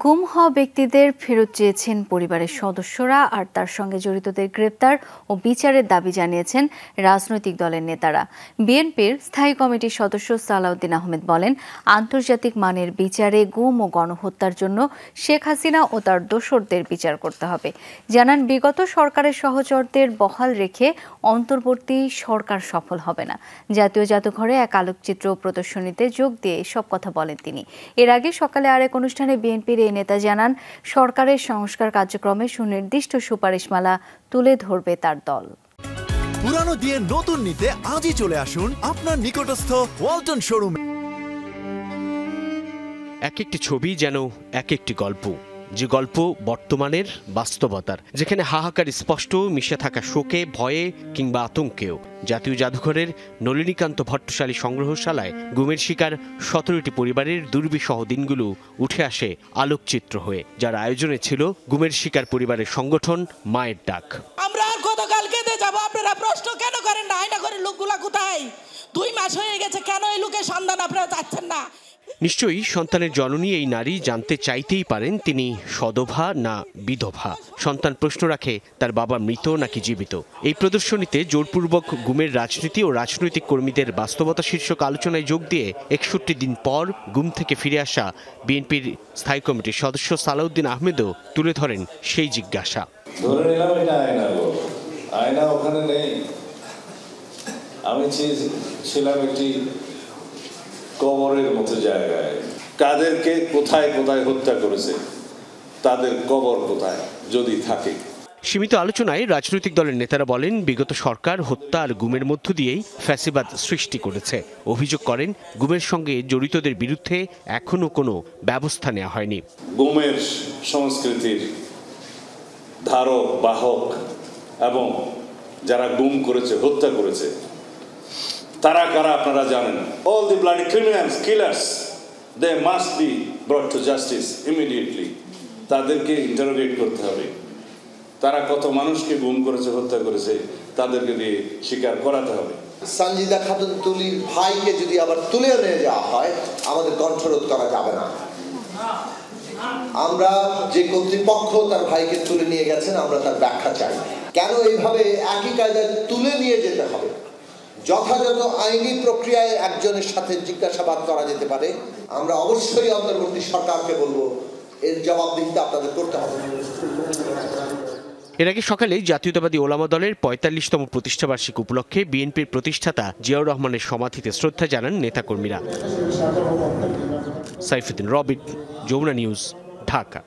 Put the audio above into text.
গুম হওয়া ব্যক্তিদের ফেরত চেয়েছেন পরিবারের সদস্যরা, আর তার সঙ্গে জড়িতদের গ্রেপ্তার ও বিচারের দাবি জানিয়েছেন রাজনৈতিক দলের নেতারা। বিএনপির স্থায়ী কমিটির সদস্য সালাউদ্দিন আহমেদ বলেন, আন্তর্জাতিক মানের বিচারে গুম ও গণহত্যার জন্য শেখ হাসিনা ও তার দোসরদের বিচার করতে হবে। জানান, বিগত সরকারের সহচরদের বহাল রেখে অন্তর্বর্তী সরকার সফল হবে না। জাতীয় জাদুঘরে এক আলোকচিত্র প্রদর্শনীতে যোগ দিয়ে এসব কথা বলেন তিনি। এর আগে সকালে আরেক অনুষ্ঠানে বিএনপির এই নেতা জানান, সরকারের সংস্কার কার্যক্রমে সুনির্দিষ্ট সুপারিশমালা তুলে ধরবে তার দল। পুরানো দিয়ে নতুন নিতে আজই চলে আসুন আপনার নিকটস্থ ওয়ালটন শোরুমে। এক একটি ছবি যেন এক একটি গল্প, যে গল্প বর্তমানের বাস্তবতার, যেখানে হাহাকার স্পষ্ট মিশে থাকা শোকে, ভয়ে কিংবা আতঙ্কেও। জাতীয় জাদুঘরের নলিনীকান্ত ভট্টশালী সংগ্রহশালায় গুমের শিকার 17টি পরিবারের দুর্বিষহ দিনগুলো উঠে আসে আলোকচিত্র হয়ে, যার আয়োজনে ছিল গুমের শিকার পরিবারের সংগঠন মায়ের ডাক। আমরা আর গতকাল কেঁদে যাবো, আপনারা প্রশ্ন কেন করেন না? আয়না করে লোকগুলা কোথায়? 2 মাস হয়ে গেছে, কেন এই লোকের সন্ধান আপনারা চাচ্ছেন না? নিশ্চয়ই সন্তানের জননী এই নারী জানতে চাইতেই পারেন তিনি সদভা না বিধবা। সন্তান প্রশ্ন রাখে তার বাবা মৃত নাকি জীবিত। এই প্রদর্শনীতে জোরপূর্বক গুমের রাজনীতি ও রাজনৈতিক কর্মীদের বাস্তবতা শীর্ষক আলোচনায় যোগ দিয়ে 61 দিন পর গুম থেকে ফিরে আসা বিএনপির স্থায়ী কমিটির সদস্য সালাউদ্দিন আহমেদও তুলে ধরেন সেই জিজ্ঞাসা। ধরে নিলাম এটা আয়না ওখানে নেই, আমি ছিলাম একটি কবরের মতো জায়গায়। কাদেরকে কোথায় কোথায় হত্যা করেছে, তাদের কবর কোথায় যদি থাকে। সীমিত আলোচনায় রাজনৈতিক দলের নেতারা বলেন, বিগত সরকার হত্যা আর গুমের মধ্য দিয়েই ফ্যাসিবাদ সৃষ্টি করেছে। অভিযোগ করেন, গুমের সঙ্গে জড়িতদের বিরুদ্ধে এখনো কোনো ব্যবস্থা নেওয়া হয়নি। গুমের সংস্কৃতির ধারক বাহক এবং যারা গুম করেছে, হত্যা করেছে, তারা কারা আপনারা জানেন। All the bloody criminals, killers, they must be brought to justice immediately. তাদেরকে ইন্টারোগেট করতে হবে। তারা কত মানুষকে গুম করেছে, হত্যা করেছে, তাদেরকে দিয়ে স্বীকার করাতে হবে। সঞ্জিদা খাতুন তুলির ভাইকে যদি আবার তুলে নিয়ে যাওয়া হয়, আমাদের কণ্ঠরোধ করা যাবে না। আমরা যে কর্তৃপক্ষ তার ভাইকে তুলে নিয়ে গেছেন, আমরা তার ব্যাখ্যা চাই। কেন এইভাবে একই কায়দায় তুলে নিয়ে যেতে হবে? যথাযথ আইনি প্রক্রিয়ায় একজনের সাথে জিজ্ঞাসাবাদ করা যেতে পারে। আমরা অবশ্যই অন্তর্বর্তী সরকারকে বলবো, এর জবাবদিহিতা আপনাদের করতে হবে। এর আগে সকালে জাতীয়তাবাদী ওলামা দলের 45তম প্রতিষ্ঠাবার্ষিকী উপলক্ষে বিএনপির প্রতিষ্ঠাতা জিয়াউর রহমানের সমাধিতে শ্রদ্ধা জানান নেতাকর্মীরা। সাইফুদ্দিন রবিট, যমুনা নিউজ, ঢাকা।